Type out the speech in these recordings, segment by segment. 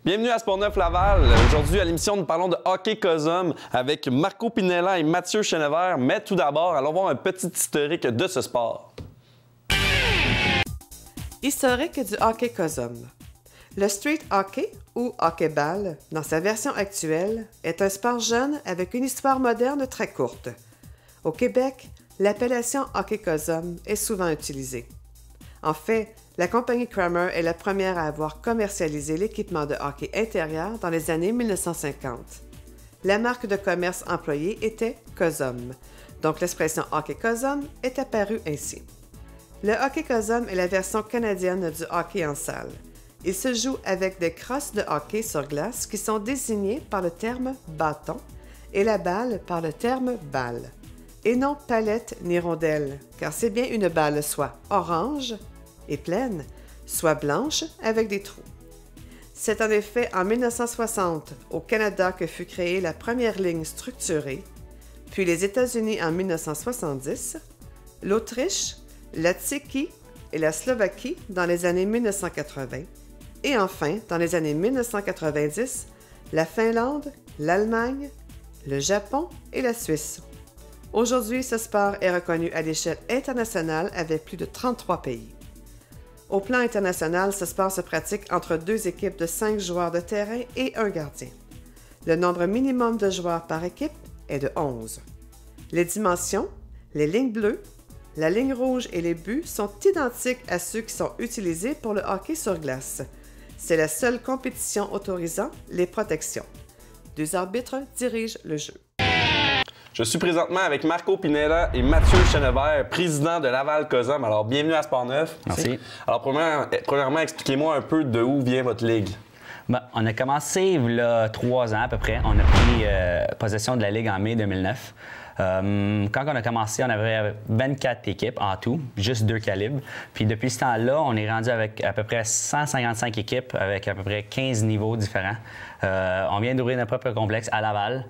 Bienvenue à Sport 9 Laval. Aujourd'hui, à l'émission, nous parlons de hockey COSOM avec Marco Pinella et Mathieu Chenevert. Mais tout d'abord, allons voir un petit historique de ce sport. Historique du hockey COSOM. Le street hockey, ou hockey-ball, dans sa version actuelle, est un sport jeune avec une histoire moderne très courte. Au Québec, l'appellation hockey COSOM est souvent utilisée. En fait, la compagnie Kramer est la première à avoir commercialisé l'équipement de hockey intérieur dans les années 1950. La marque de commerce employée était COSOM, donc l'expression hockey COSOM est apparue ainsi. Le hockey COSOM est la version canadienne du hockey en salle. Il se joue avec des crosses de hockey sur glace qui sont désignées par le terme bâton et la balle par le terme balle, et non palette ni rondelle, car c'est bien une balle soit orange et pleine, soit blanche avec des trous. C'est en effet en 1960 au Canada que fut créée la première ligne structurée, puis les États-Unis en 1970, l'Autriche, la Tchéquie et la Slovaquie dans les années 1980, et enfin, dans les années 1990, la Finlande, l'Allemagne, le Japon et la Suisse. Aujourd'hui, ce sport est reconnu à l'échelle internationale avec plus de 33 pays. Au plan international, ce sport se pratique entre deux équipes de 5 joueurs de terrain et un gardien. Le nombre minimum de joueurs par équipe est de 11. Les dimensions, les lignes bleues, la ligne rouge et les buts sont identiques à ceux qui sont utilisés pour le hockey sur glace. C'est la seule compétition autorisant les protections. 2 arbitres dirigent le jeu. Je suis présentement avec Marco Pinella et Mathieu Chenevert, président de Laval COSOM. Alors, bienvenue à Sport 9. Merci. Alors, premièrement, expliquez-moi un peu de où vient votre ligue. Ben, on a commencé il y a 3 ans à peu près. On a pris possession de la ligue en mai 2009. Quand on a commencé, on avait 24 équipes en tout, juste 2 calibres. Puis depuis ce temps-là, on est rendu avec à peu près 155 équipes avec à peu près 15 niveaux différents. On vient d'ouvrir notre propre complexe à Laval.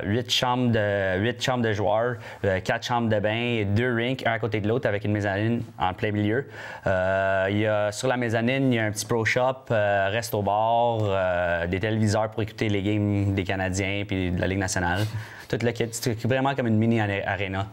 8 chambres de joueurs, 4 chambres de bain, 2 rinks, un à côté de l'autre avec une mezzanine en plein milieu. Sur la mezzanine, il y a un petit pro shop, resto-bar, des téléviseurs pour écouter les games des Canadiens puis de la Ligue nationale. Tout le kit, c'est vraiment comme une mini-arena.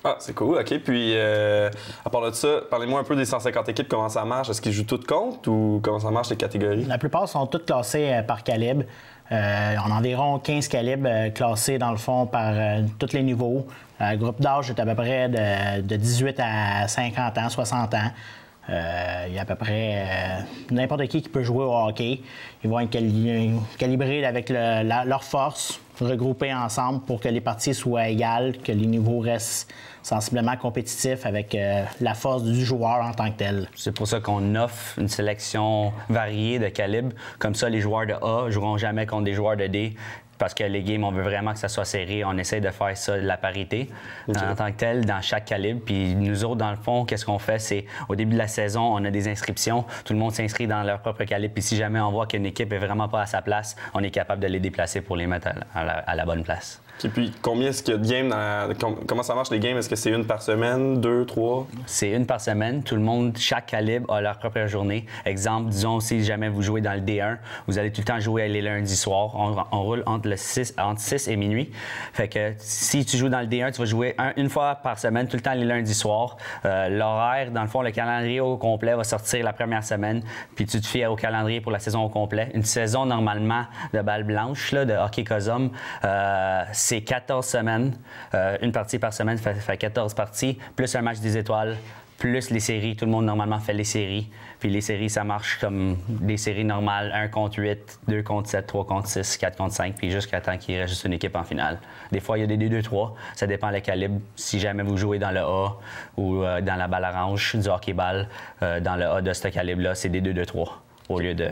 Ah, c'est cool, OK. Puis, à part de ça, parlez-moi un peu des 150 équipes, comment ça marche? Est-ce qu'ils jouent toutes contre ou comment ça marche les catégories? La plupart sont toutes classées par calibre. On a environ 15 calibres classés, dans le fond, par tous les niveaux. Le groupe d'âge est à peu près de 18 à 50 ans, 60 ans. Il y a à peu près n'importe qui peut jouer au hockey. Ils vont être calibrés avec leur force, regroupés ensemble pour que les parties soient égales, que les niveaux restent sensiblement compétitifs avec la force du joueur en tant que tel. C'est pour ça qu'on offre une sélection variée de calibres. Comme ça, les joueurs de A ne joueront jamais contre des joueurs de D. Parce que les games, on veut vraiment que ça soit serré. On essaie de faire ça, de la parité, en tant que tel, dans chaque calibre. Puis nous autres, dans le fond, qu'est-ce qu'on fait? C'est au début de la saison, on a des inscriptions. Tout le monde s'inscrit dans leur propre calibre. Puis si jamais on voit qu'une équipe est vraiment pas à sa place, on est capable de les déplacer pour les mettre à la bonne place. Et puis, combien est-ce qu'il y a de games? Comment ça marche les games? Est-ce que c'est 1 par semaine, 2, 3? C'est 1 par semaine. Tout le monde, chaque calibre a leur propre journée. Exemple, disons, si jamais vous jouez dans le D1, vous allez tout le temps jouer les lundis soirs. On roule entre 6 et minuit. Fait que si tu joues dans le D1, tu vas jouer une fois par semaine, tout le temps les lundis soirs. L'horaire, dans le fond, le calendrier au complet va sortir la première semaine, puis tu te fies au calendrier pour la saison au complet. Une saison, normalement, de balle blanche, là, de hockey COSOM, c'est 14 semaines. Une partie par semaine fait 14 parties, plus un match des étoiles, plus les séries. Tout le monde, normalement, fait les séries. Puis les séries, ça marche comme des séries normales. 1 contre 8, 2 contre 7, 3 contre 6, 4 contre 5, puis jusqu'à temps qu'il reste juste une équipe en finale. Des fois, il y a des 2-2-3. Ça dépend des calibres. Si jamais vous jouez dans le A ou dans la balle orange du hockey-ball, dans le A de ce calibre-là, c'est des 2-2-3 au lieu de...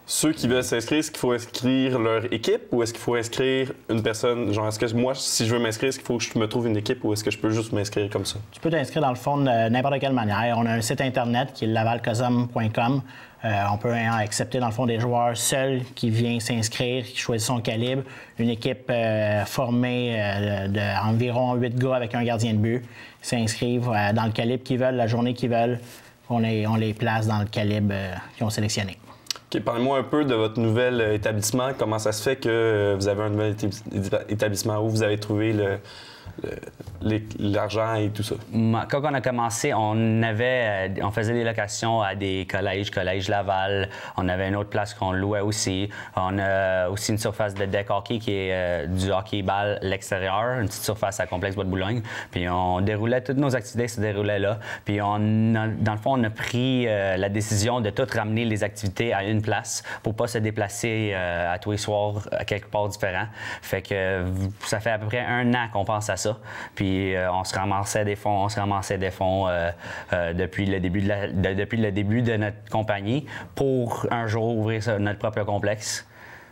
Ceux qui veulent s'inscrire, est-ce qu'il faut inscrire leur équipe ou est-ce qu'il faut inscrire une personne? Genre, est-ce que moi, si je veux m'inscrire, est-ce qu'il faut que je me trouve une équipe ou est-ce que je peux juste m'inscrire comme ça? Tu peux t'inscrire dans le fond de n'importe quelle manière. On a un site internet qui est lavalcosom.com. On peut accepter dans le fond des joueurs seuls qui viennent s'inscrire, qui choisissent son calibre. Une équipe formée d'environ 8 gars avec un gardien de but s'inscrivent dans le calibre qu'ils veulent, la journée qu'ils veulent. On les place dans le calibre qu'ils ont sélectionné. OK, parlez-moi un peu de votre nouvel établissement. Comment ça se fait que vous avez un nouvel établissement? Où vous avez trouvé l'argent et tout ça? Quand on a commencé, on faisait des locations à des collège Laval. On avait une autre place qu'on louait aussi. On a aussi une surface de deck hockey qui est du hockey-ball l'extérieur, une petite surface à Complexe Bois-de-Boulogne. Puis on déroulait, toutes nos activités se déroulaient là. Puis dans le fond, on a pris la décision de tout ramener les activités à une place pour pas se déplacer à tous les soirs à quelque part différent. Fait que ça fait à peu près 1 an qu'on pense à ça. Puis on se ramassait des fonds, depuis le début de notre compagnie pour un jour ouvrir notre propre complexe.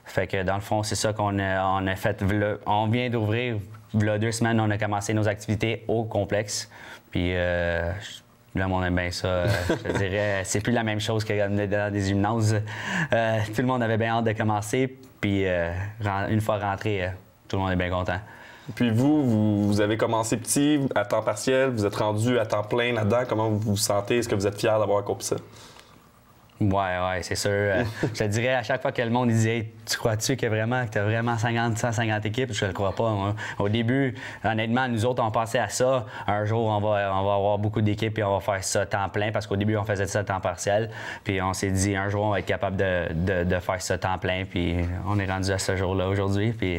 Fait que dans le fond, c'est ça qu'on a fait. On vient d'ouvrir, il y a 2 semaines, on a commencé nos activités au complexe. Puis là, on aime bien ça. Je dirais, c'est plus la même chose que dans des gymnases. Tout le monde avait bien hâte de commencer. Puis une fois rentré, tout le monde est bien content. Puis vous avez commencé petit, à temps partiel, vous êtes rendu à temps plein là-dedans. Comment vous vous sentez? Est-ce que vous êtes fiers d'avoir accompli ça? Ouais, c'est sûr. Je te dirais, à chaque fois que le monde disait hey, « Tu crois-tu que tu as vraiment 150 équipes? » Je ne le crois pas. Moi. Au début, honnêtement, nous autres, on pensait à ça. Un jour, on va avoir beaucoup d'équipes et on va faire ça temps plein parce qu'au début, on faisait ça temps partiel. Puis on s'est dit, un jour, on va être capable de faire ça temps plein. Puis on est rendu à ce jour-là aujourd'hui. Puis...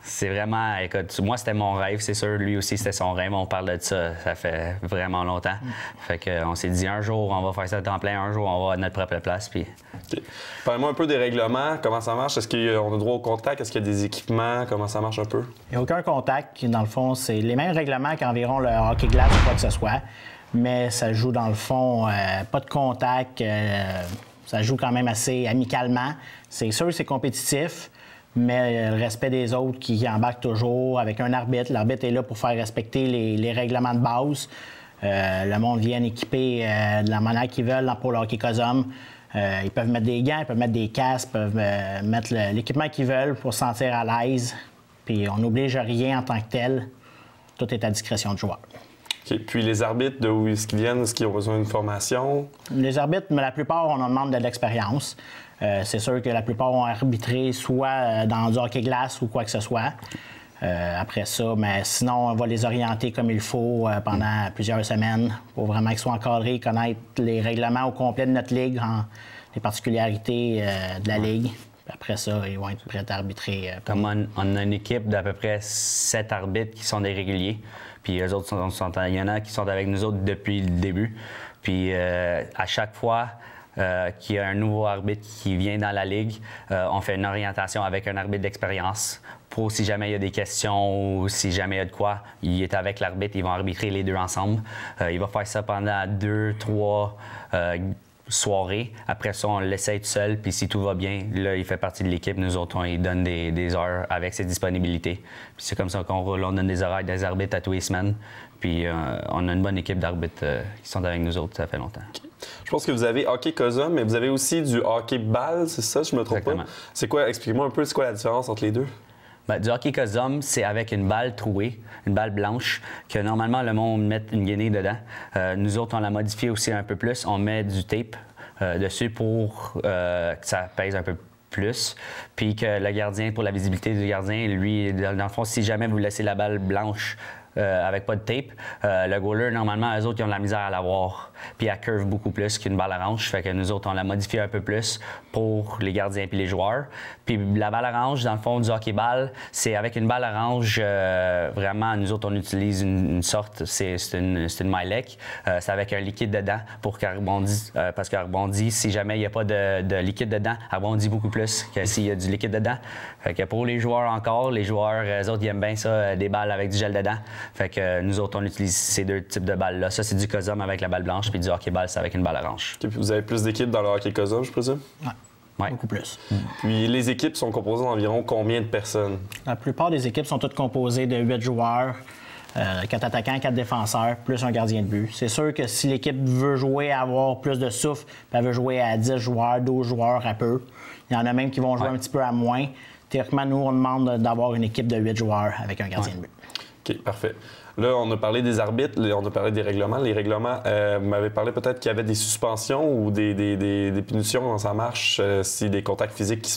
C'est vraiment, écoute, moi c'était mon rêve, c'est sûr, lui aussi c'était son rêve, on parle de ça fait vraiment longtemps. Fait qu'on s'est dit un jour on va faire ça à temps plein, un jour on va avoir notre propre place. Puis... Okay. Parlez-moi un peu des règlements, comment ça marche, est-ce qu'on a droit au contact, est-ce qu'il y a des équipements, comment ça marche un peu? Il n'y a aucun contact, dans le fond, c'est les mêmes règlements qu'environ le hockey glace ou quoi que ce soit, mais ça joue dans le fond, pas de contact, ça joue quand même assez amicalement. C'est sûr c'est compétitif. Mais le respect des autres qui embarquent toujours avec un arbitre. L'arbitre est là pour faire respecter les règlements de base. Le monde vient équiper de la manière qu'ils veulent pour le hockey COSOM. Ils peuvent mettre des gants, ils peuvent mettre des casques, ils peuvent mettre l'équipement qu'ils veulent pour se sentir à l'aise. Puis on n'oblige rien en tant que tel. Tout est à discrétion du joueur. Okay. Puis les arbitres, d'où est-ce qu'ils viennent? Est-ce qu'ils ont besoin d'une formation? Les arbitres, mais la plupart, on en demande de l'expérience. C'est sûr que la plupart ont arbitré soit dans du hockey glace ou quoi que ce soit. Après ça, mais sinon, on va les orienter comme il faut pendant plusieurs semaines pour vraiment qu'ils soient encadrés, connaître les règlements au complet de notre ligue, les particularités de la ligue. Puis après ça, ils vont être prêts à arbitrer. Comme on a une équipe d'à peu près 7 arbitres qui sont des réguliers. Puis eux autres, il y en a qui sont avec nous autres depuis le début. Puis à chaque fois qu'il y a un nouveau arbitre qui vient dans la ligue, on fait une orientation avec un arbitre d'expérience pour si jamais il y a des questions ou si jamais il y a de quoi, il est avec l'arbitre, ils vont arbitrer les deux ensemble. Il va faire ça pendant 2-3 soirées. Après ça, on l'essaye tout seul, puis si tout va bien, là, il fait partie de l'équipe. Nous autres, on lui donne des heures avec ses disponibilités. Puis c'est comme ça qu'on roule. On donne des horaires des arbitres à tous les semaines. Puis on a une bonne équipe d'arbitres qui sont avec nous autres, ça fait longtemps. Okay. Je pense que vous avez hockey COSOM, mais vous avez aussi du hockey balle, c'est ça, je me trompe pas? C'est quoi, expliquez-moi un peu, c'est quoi la différence entre les deux? Bien, du hockey COSOM, c'est avec une balle trouée, une balle blanche, que normalement le monde met une guenille dedans. Nous autres, on l'a modifié aussi un peu plus. On met du tape dessus pour que ça pèse un peu plus. Puis que le gardien, pour la visibilité du gardien, lui, dans le fond, si jamais vous laissez la balle blanche avec pas de tape, le goaler, normalement, eux autres, ils ont de la misère à l'avoir. Puis elle curve beaucoup plus qu'une balle orange. Fait que nous autres, on l'a modifié un peu plus pour les gardiens et les joueurs. Puis la balle orange, dans le fond, du hockey-ball, c'est avec une balle orange, vraiment, nous autres, on utilise une sorte, c'est une Mylec. C'est avec un liquide dedans pour qu'elle rebondisse. Parce qu'elle rebondit, si jamais il n'y a pas de liquide dedans, elle rebondit beaucoup plus que s'il y a du liquide dedans. Fait que pour les joueurs encore, les joueurs, eux autres, ils aiment bien ça, des balles avec du gel dedans. Fait que nous autres, on utilise ces deux types de balles-là. Ça, c'est du COSOM avec la balle blanche, puis du hockey-ball, c'est avec une balle orange. Okay, puis vous avez plus d'équipes dans le hockey COSOM, je présume? Oui. Ouais. Beaucoup plus. Puis les équipes sont composées d'environ combien de personnes? La plupart des équipes sont toutes composées de 8 joueurs, 4 attaquants, 4 défenseurs, plus un gardien de but. C'est sûr que si l'équipe veut jouer à avoir plus de souffle, elle veut jouer à 10 joueurs, 12 joueurs à peu. Il y en a même qui vont jouer un petit peu à moins. Théoriquement, nous, on demande d'avoir une équipe de 8 joueurs avec un gardien de but. OK, parfait. Là, on a parlé des arbitres, on a parlé des règlements. Les règlements, vous m'avez parlé peut-être qu'il y avait des suspensions ou des punitions quand ça marche, si des contacts physiques qui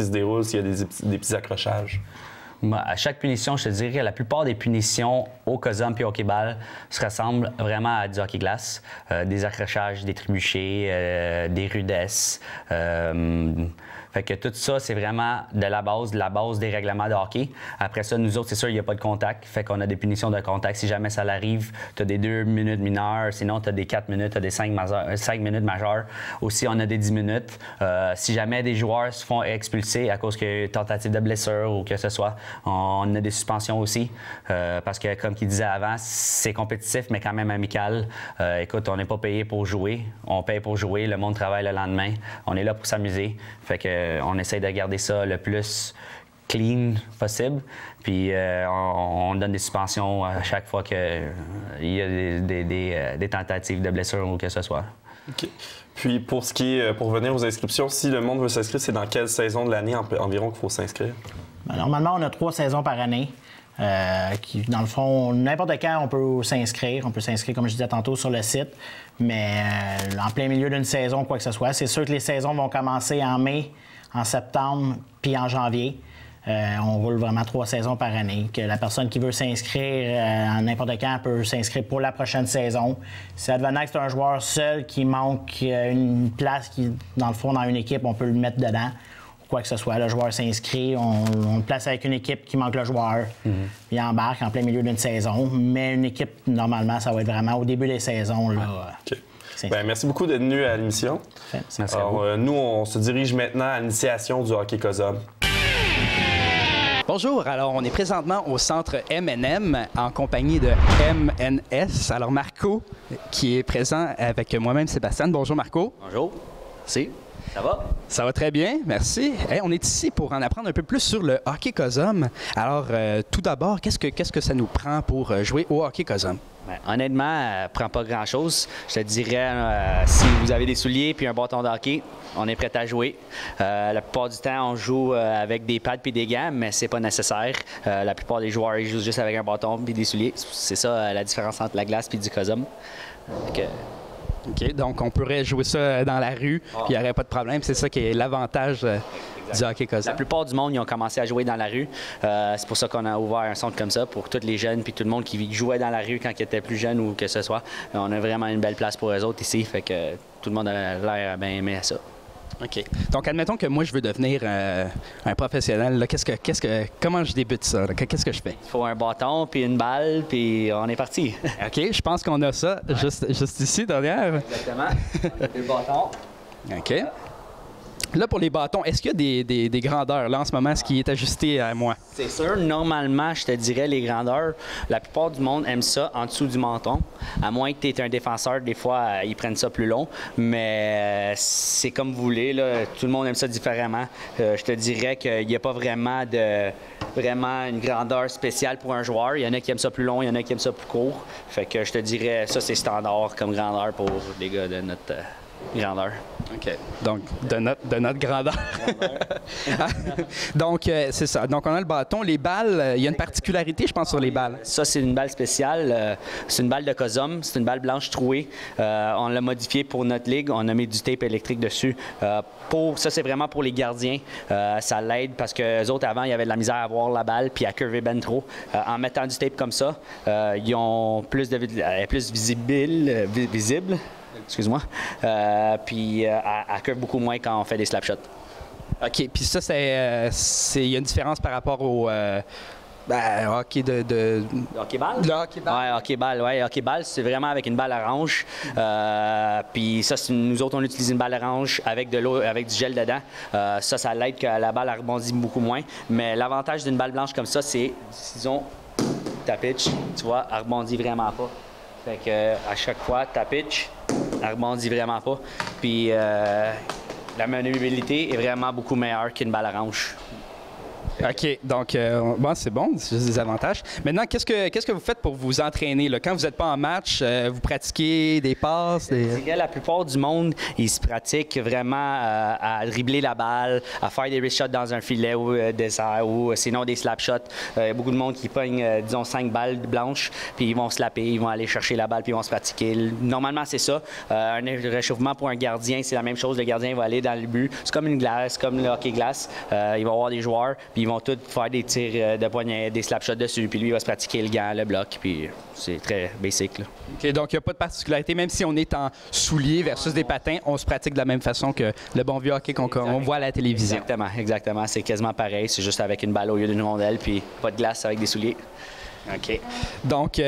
se déroulent, s'il y a des petits accrochages. À chaque punition, je te dirais que la plupart des punitions au COSUM et au hockey-ball se ressemblent vraiment à du hockey-glace. Des accrochages, des trébuchés, des rudesses. Fait que tout ça, c'est vraiment de la base des règlements de hockey. Après ça, nous autres, c'est sûr, il n'y a pas de contact. Fait qu'on a des punitions de contact. Si jamais ça l'arrive, tu as des 2 minutes mineures. Sinon, tu as des 4 minutes, tu as des 5 minutes majeures. Aussi, on a des 10 minutes. Si jamais des joueurs se font expulser à cause de tentative de blessure ou que ce soit, on a des suspensions aussi. Parce que, comme il disait avant, c'est compétitif, mais quand même amical. Écoute, on n'est pas payé pour jouer. On paye pour jouer. Le monde travaille le lendemain. On est là pour s'amuser. Fait que on essaye de garder ça le plus clean possible. Puis on donne des suspensions à chaque fois qu'il y a des tentatives de blessure ou que ce soit. OK. Puis pour venir aux inscriptions, si le monde veut s'inscrire, c'est dans quelle saison de l'année environ qu'il faut s'inscrire? Ben, normalement, on a 3 saisons par année. Dans le fond, n'importe quand, on peut s'inscrire. On peut s'inscrire, comme je disais tantôt, sur le site. Mais en plein milieu d'une saison, quoi que ce soit. C'est sûr que les saisons vont commencer en mai, en septembre, puis en janvier. On roule vraiment 3 saisons par année. Que la personne qui veut s'inscrire à n'importe quand peut s'inscrire pour la prochaine saison. Si advenant que c'est un joueur seul qui manque une place, dans le fond, dans une équipe, on peut le mettre dedans. Quoi que ce soit, le joueur s'inscrit, on le place avec une équipe qui manque le joueur. Il embarque en plein milieu d'une saison. Mais une équipe, normalement, ça va être vraiment au début des saisons. Là, OK. Bien, merci beaucoup d'être venu à l'émission. Merci à vous. Nous, on se dirige maintenant à l'initiation du hockey COSUM. Bonjour, alors on est présentement au centre M&M en compagnie de MNS. Alors Marco qui est présent avec moi-même Sébastien. Bonjour Marco. Bonjour. Merci. Ça va? Ça va très bien, merci. Hey, on est ici pour en apprendre un peu plus sur le hockey COSUM. Alors tout d'abord, qu'est-ce que ça nous prend pour jouer au hockey COSUM? Bien, honnêtement, prend pas grand-chose. Je te dirais, si vous avez des souliers puis un bâton de hockey, on est prêt à jouer. La plupart du temps, on joue avec des pads puis des gants, mais c'est pas nécessaire. La plupart des joueurs, ils jouent juste avec un bâton puis des souliers. C'est ça la différence entre la glace puis du COSUM. OK, donc on pourrait jouer ça dans la rue, puis il n'y aurait pas de problème. C'est ça qui est l'avantage du hockey COSUM. La plupart du monde, ils ont commencé à jouer dans la rue. C'est pour ça qu'on a ouvert un centre comme ça pour tous les jeunes puis tout le monde qui jouait dans la rue quand ils étaient plus jeunes ou que ce soit. On a vraiment une belle place pour eux autres ici, fait que tout le monde a l'air bien aimé à ça. OK. Donc, admettons que moi, je veux devenir un professionnel. Là, comment je débute ça? Qu'est-ce que je fais? Il faut un bâton, puis une balle, puis on est parti. OK, je pense qu'on a ça juste ici, derrière. Exactement. On a 2 bâtons. OK. Là, pour les bâtons, est-ce qu'il y a des grandeurs, là, en ce moment, ce qui est ajusté à moi? C'est sûr. Normalement, je te dirais les grandeurs. La plupart du monde aime ça en dessous du menton. À moins que tu aies un défenseur, des fois, ils prennent ça plus long. Mais c'est comme vous voulez, là. Tout le monde aime ça différemment. Je te dirais qu'il n'y a pas vraiment une grandeur spéciale pour un joueur. Il y en a qui aiment ça plus long, il y en a qui aiment ça plus court. Fait que je te dirais, ça, c'est standard comme grandeur pour les gars de notre grandeur. OK. Donc, de notre grandeur. Donc, c'est ça. Donc, on a le bâton. Les balles, il y a une particularité, je pense, sur les balles. Ça, c'est une balle spéciale. C'est une balle de COSUM. C'est une balle blanche trouée. On l'a modifiée pour notre ligue. On a mis du tape électrique dessus. Ça, c'est vraiment pour les gardiens. Ça l'aide parce que les autres, avant, il y avait de la misère à voir la balle puis à curver ben trop. En mettant du tape comme ça, ils ont plus visible. Excuse-moi. Puis, elle curve beaucoup moins quand on fait des slap shots. OK. Puis ça, il y a une différence par rapport au hockey Hockey-ball? Le hockey-ball. Oui, hockey-ball. Ouais, hockey-ball, c'est vraiment avec une balle orange. Puis ça, nous autres, on utilise une balle orange avec de l'eau, avec du gel dedans. Ça l'aide que la balle rebondit beaucoup moins. Mais l'avantage d'une balle blanche comme ça, c'est, disons, ta pitch, tu vois, elle rebondit vraiment pas. Fait que à chaque fois, ta pitch, elle rebondit vraiment pas. Puis la maniabilité est vraiment beaucoup meilleure qu'une balle orange. OK, donc bon, c'est bon, c'est juste des avantages. Maintenant, qu'est-ce que vous faites pour vous entraîner, là? Quand vous n'êtes pas en match, vous pratiquez des passes? La plupart du monde, ils se pratiquent vraiment à dribbler la balle, à faire des wrist shots dans un filet ou dessert, ou sinon des slap shots. Il y a beaucoup de monde qui pogne, disons, 5 balles blanches, puis ils vont slapper, ils vont aller chercher la balle, puis ils vont se pratiquer. Normalement, c'est ça. Un réchauffement pour un gardien, c'est la même chose. Le gardien va aller dans le but. C'est comme une glace, comme le hockey glace. Il va y avoir des joueurs, puis ils vont tous faire des tirs de poignet, des slap shots dessus, puis lui, il va se pratiquer le gant, le bloc, puis c'est très basic, là. OK, donc il n'y a pas de particularité. Même si on est en souliers versus des patins, on se pratique de la même façon que le bon vieux hockey qu'on voit à la télévision. Exactement. C'est quasiment pareil. C'est juste avec une balle au lieu d'une rondelle, puis pas de glace avec des souliers. OK. Donc,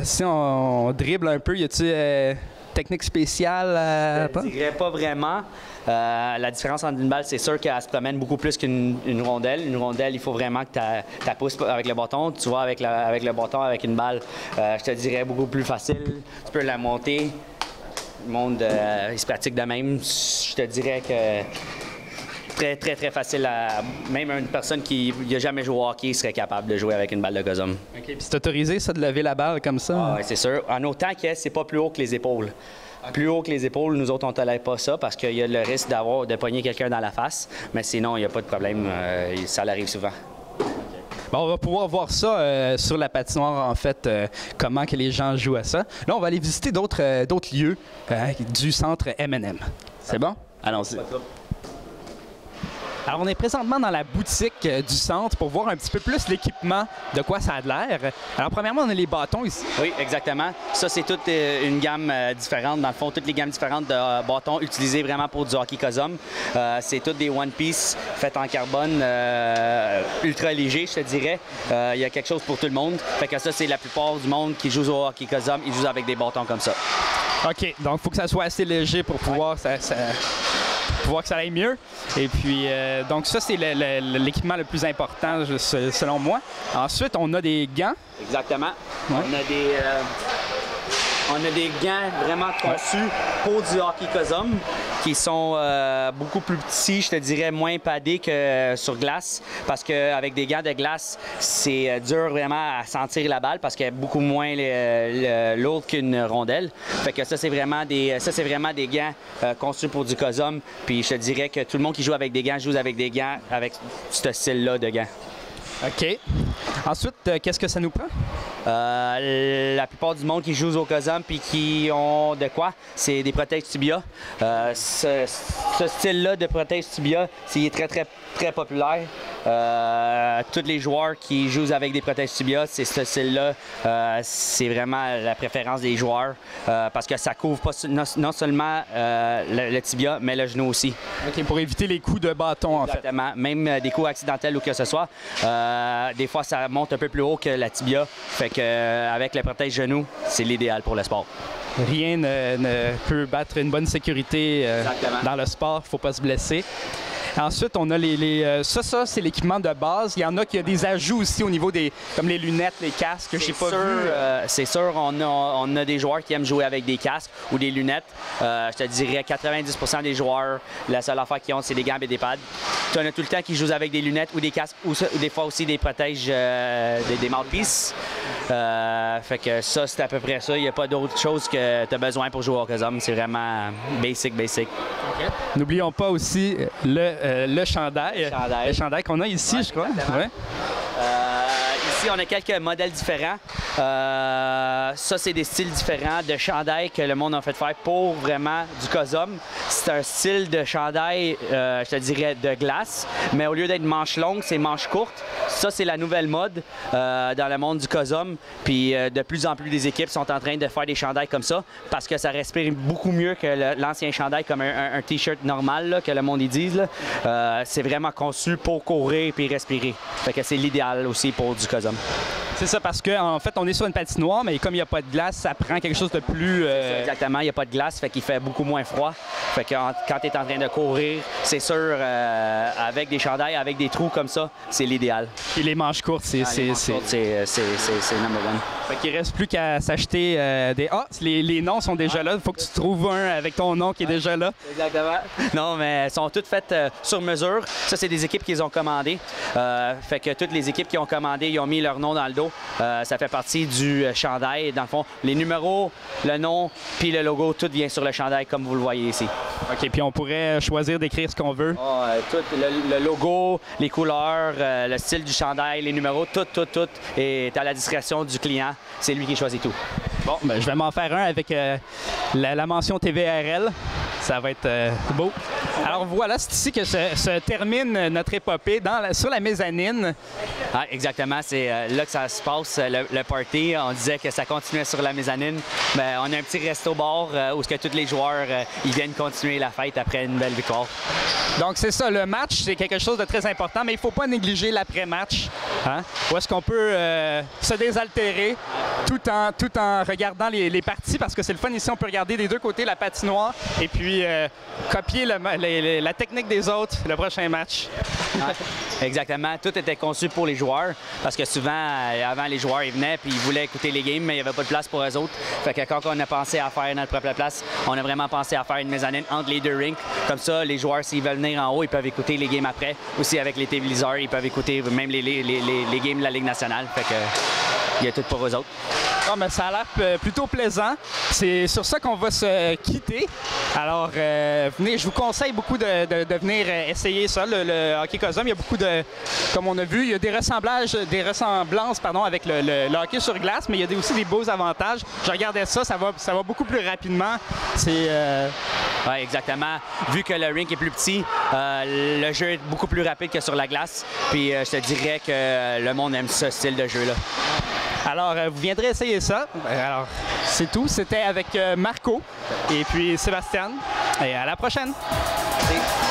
si on dribble un peu, y a-t-il technique spéciale? Je dirais pas vraiment. La différence entre une balle, c'est sûr qu'elle se promène beaucoup plus qu'une rondelle. Une rondelle, il faut vraiment que tu pousses avec le bâton. Tu vois, avec le bâton, avec une balle, je te dirais beaucoup plus facile. Tu peux la monter. Le monde, il se pratique de même. Je te dirais que très, très, très facile à... Même une personne qui n'a jamais joué au hockey serait capable de jouer avec une balle de gazon. OK. Puis c'est autorisé, ça, de lever la balle comme ça? Ah, oui, c'est sûr. En autant que c'est pas plus haut que les épaules. Okay. Plus haut que les épaules, nous autres, on ne tolère pas ça parce qu'il y a le risque de pogner quelqu'un dans la face. Mais sinon, il n'y a pas de problème. Ça arrive souvent. Bon, on va pouvoir voir ça sur la patinoire, en fait, comment que les gens jouent à ça. Là, on va aller visiter d'autres lieux du centre M&M. C'est bon? Allons-y. Alors, on est présentement dans la boutique du centre pour voir un petit peu plus l'équipement, de quoi ça a l'air. Alors, premièrement, on a les bâtons ici. Oui, exactement. Ça, c'est toute une gamme différente. Dans le fond, toutes les gammes différentes de bâtons utilisés vraiment pour du hockey cosum. C'est toutes des One Piece faits en carbone ultra léger, je te dirais. Il y a quelque chose pour tout le monde. Fait que ça, c'est la plupart du monde qui joue au hockey cosum. Ils jouent avec des bâtons comme ça. OK. Donc, il faut que ça soit assez léger pour pouvoir... Pour que ça aille mieux. Et puis, donc ça, c'est l'équipement le plus important, selon moi. Ensuite, on a des gants. Exactement. Ouais. On a des gants vraiment conçus pour du hockey cosum qui sont beaucoup plus petits, je te dirais moins padés que sur glace parce qu'avec des gants de glace, c'est dur vraiment à sentir la balle parce qu'elle est beaucoup moins lourde qu'une rondelle. Fait que ça, c'est vraiment des gants conçus pour du cosum. Puis je te dirais que tout le monde qui joue avec des gants joue avec des gants avec ce style-là de gants. OK. Ensuite, qu'est-ce que ça nous prend? La plupart du monde qui joue au cosum puis qui ont de quoi? C'est des protèges tibia. Ce style-là de protège tibia, c'est très, très, très populaire. Tous les joueurs qui jouent avec des protèges tibia, c'est ce style-là. C'est vraiment la préférence des joueurs parce que ça couvre pas non seulement le tibia, mais le genou aussi. OK, pour éviter les coups de bâton, en fait. Exactement. Même des coups accidentels ou que ce soit. Des fois, ça monte un peu plus haut que la tibia. Fait qu'avec le protège-genou, c'est l'idéal pour le sport. Rien ne peut battre une bonne sécurité dans le sport. Il ne faut pas se blesser. Ensuite, on a ça c'est l'équipement de base. Il y en a qui a des ajouts aussi au niveau comme les lunettes, les casques, que j'ai pas vu. C'est sûr, on a des joueurs qui aiment jouer avec des casques ou des lunettes. Je te dirais 90% des joueurs, la seule affaire qu'ils ont, c'est des gants et des pads. Tu en as tout le temps qui jouent avec des lunettes ou des casques ou des fois aussi des protèges, des mouthpieces. Fait que ça, c'est à peu près ça. Il n'y a pas d'autre chose que tu as besoin pour jouer au cosum. C'est vraiment basic. Okay. N'oublions pas aussi le chandail. Le chandail qu'on a ici, je crois. Ouais. Ici, on a quelques modèles différents. Ça, c'est des styles différents de chandail que le monde a fait faire pour vraiment du cosum. C'est un style de chandail, je te dirais, de glace, mais au lieu d'être manches longues, c'est manches courtes. Ça, c'est la nouvelle mode dans le monde du cosum. Puis de plus en plus des équipes sont en train de faire des chandails comme ça parce que ça respire beaucoup mieux que l'ancien chandail comme un T-shirt normal là, que le monde y dise. C'est vraiment conçu pour courir puis respirer. Fait que c'est l'idéal aussi pour du cosum. C'est ça, parce qu'en fait, on est sur une patinoire, mais comme il n'y a pas de glace, ça prend quelque chose de plus... Exactement, il n'y a pas de glace, fait qu'il fait beaucoup moins froid. Fait que quand tu es en train de courir, c'est sûr, avec des chandails, avec des trous comme ça, c'est l'idéal. Et les manches courtes, c'est number one. Fait qu'il reste plus qu'à s'acheter des... Ah, les noms sont déjà là. Il faut que tu trouves un avec ton nom qui est déjà là. Exactement. Non, mais elles sont toutes faites sur mesure. Ça, c'est des équipes qui les ont commandées. Fait que toutes les équipes qui ont commandé, ils ont mis leur nom dans le dos. Ça fait partie du chandail. Dans le fond, les numéros, le nom, puis le logo, tout vient sur le chandail comme vous le voyez ici. OK, puis on pourrait choisir d'écrire ce qu'on veut. Tout, le logo, les couleurs, le style du chandail, les numéros, tout est à la discrétion du client. C'est lui qui choisit tout. Bon, ben, je vais m'en faire un avec la mention TVRL. Ça va être beau. Alors voilà, c'est ici que se termine notre épopée sur la mezzanine. Ah, exactement, c'est là que ça se passe, le party. On disait que ça continuait sur la mezzanine. Ben, on a un petit resto-bar où tous les joueurs ils viennent continuer la fête après une belle victoire. Donc c'est ça, le match, c'est quelque chose de très important, mais il ne faut pas négliger l'après-match. Hein? Où est-ce qu'on peut se désaltérer tout en regardant les parties, parce que c'est le fun ici, on peut regarder des deux côtés la patinoire et puis copier la technique des autres le prochain match. Ah, exactement, tout était conçu pour les joueurs, parce que souvent, avant, les joueurs ils venaient puis ils voulaient écouter les games, mais il n'y avait pas de place pour eux autres. Fait que quand on a pensé à faire notre propre place, on a vraiment pensé à faire une mezzanine entre les deux rinks. Comme ça, les joueurs, s'ils veulent venir en haut, ils peuvent écouter les games après. Aussi, avec les téléviseurs, ils peuvent écouter même les games de la Ligue nationale. Fait que il y a tout pour eux autres. Ah, mais ça a l'air plutôt plaisant. C'est sur ça qu'on va se quitter. Alors, venez, je vous conseille beaucoup de venir essayer ça, le hockey Cosum. Il y a beaucoup de, comme on a vu, il y a des ressemblances avec le hockey sur glace, mais il y a aussi des beaux avantages. Je regardais ça, ça va beaucoup plus rapidement. C'est... Oui, exactement. Vu que le rink est plus petit, le jeu est beaucoup plus rapide que sur la glace. Puis je te dirais que le monde aime ce style de jeu-là. Alors, vous viendrez essayer ça. Alors, c'est tout. C'était avec Marco et puis Sébastien. Et à la prochaine. Merci.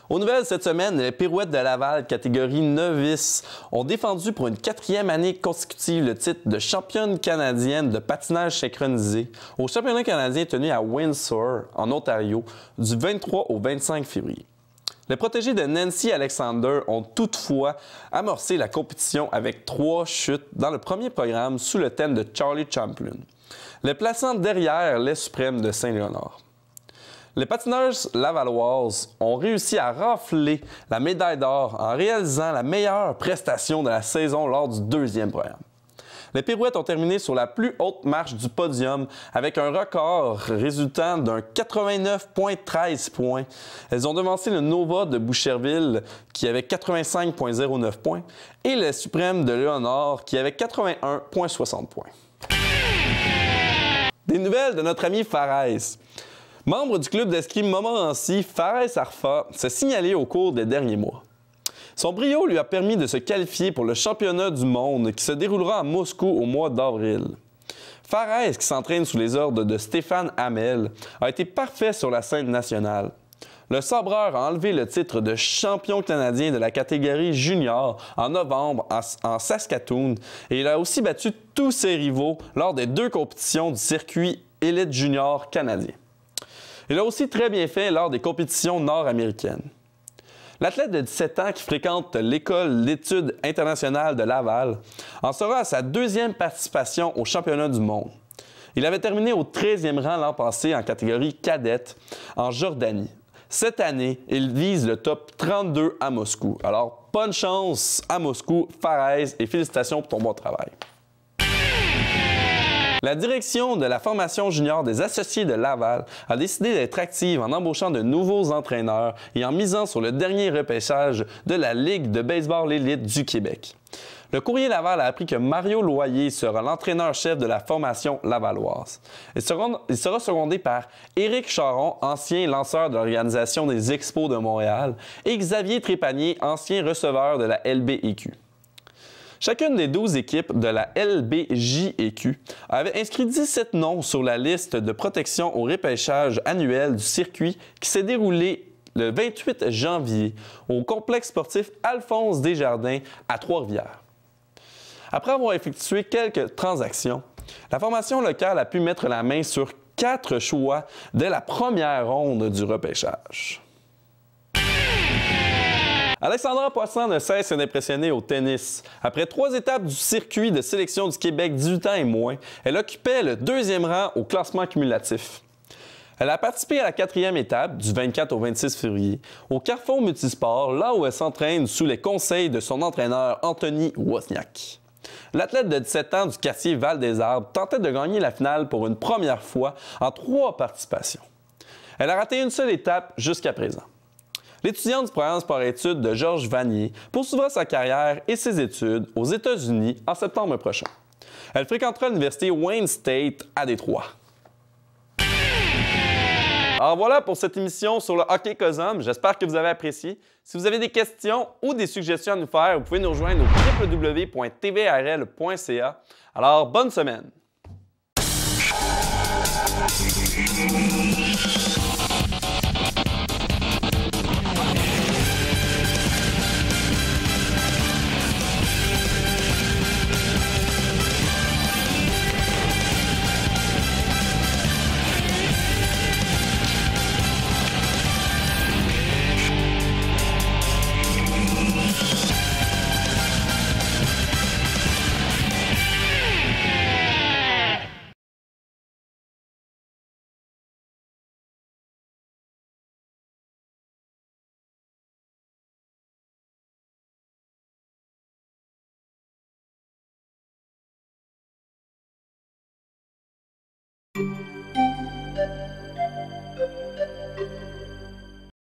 Aux nouvelles cette semaine, les Pirouettes de Laval, catégorie novice, ont défendu pour une 4e année consécutive le titre de championne canadienne de patinage synchronisé au championnat canadien tenu à Windsor, en Ontario, du 23 au 25 février. Les protégés de Nancy Alexander ont toutefois amorcé la compétition avec 3 chutes dans le premier programme sous le thème de Charlie Chaplin, les plaçant derrière les suprêmes de Saint-Léonard. Les patineuses lavalloises ont réussi à rafler la médaille d'or en réalisant la meilleure prestation de la saison lors du 2e programme. Les Pirouettes ont terminé sur la plus haute marche du podium avec un record résultant d'un 89,13 points. Elles ont devancé le Nova de Boucherville qui avait 85,09 points et les Suprêmes de Léonard qui avait 81,60 points. Des nouvelles de notre ami Fares. Membre du club d'escrime Montmorency, Fares Arfa s'est signalé au cours des derniers mois. Son brio lui a permis de se qualifier pour le championnat du monde qui se déroulera à Moscou au mois d'avril. Farès, qui s'entraîne sous les ordres de Stéphane Hamel, a été parfait sur la scène nationale. Le sabreur a enlevé le titre de champion canadien de la catégorie junior en novembre en Saskatoon et il a aussi battu tous ses rivaux lors des 2 compétitions du circuit élite junior canadien. Il a aussi très bien fait lors des compétitions nord-américaines. L'athlète de 17 ans qui fréquente l'École d'études internationales de Laval en sera à sa 2e participation au championnat du monde. Il avait terminé au 13e rang l'an passé en catégorie cadette en Jordanie. Cette année, il vise le top 32 à Moscou. Alors, bonne chance à Moscou, Farès, et félicitations pour ton bon travail. La direction de la formation junior des associés de Laval a décidé d'être active en embauchant de nouveaux entraîneurs et en misant sur le dernier repêchage de la Ligue de baseball élite du Québec. Le Courrier Laval a appris que Mario Loyer sera l'entraîneur-chef de la formation lavalloise. Il sera secondé par Éric Charon, ancien lanceur de l'Organisation des Expos de Montréal, et Xavier Trépanier, ancien receveur de la LBEQ. Chacune des 12 équipes de la LBJEQ avait inscrit 17 noms sur la liste de protection au repêchage annuel du circuit qui s'est déroulé le 28 janvier au complexe sportif Alphonse Desjardins à Trois-Rivières. Après avoir effectué quelques transactions, la formation locale a pu mettre la main sur 4 choix dès la première ronde du repêchage. Alexandra Poisson ne cesse d'impressionner au tennis. Après 3 étapes du circuit de sélection du Québec 18 ans et moins, elle occupait le 2e rang au classement cumulatif. Elle a participé à la 4e étape, du 24 au 26 février, au Carrefour Multisport, là où elle s'entraîne sous les conseils de son entraîneur Anthony Wozniak. L'athlète de 17 ans du quartier Val-des-Arbres tentait de gagner la finale pour une première fois en 3 participations. Elle a raté une seule étape jusqu'à présent. L'étudiante du programme sport-études de Georges Vanier poursuivra sa carrière et ses études aux États-Unis en septembre prochain. Elle fréquentera l'université Wayne State à Détroit. Alors voilà pour cette émission sur le hockey COSOM. J'espère que vous avez apprécié. Si vous avez des questions ou des suggestions à nous faire, vous pouvez nous rejoindre au www.tvrl.ca. Alors, bonne semaine! Thank you.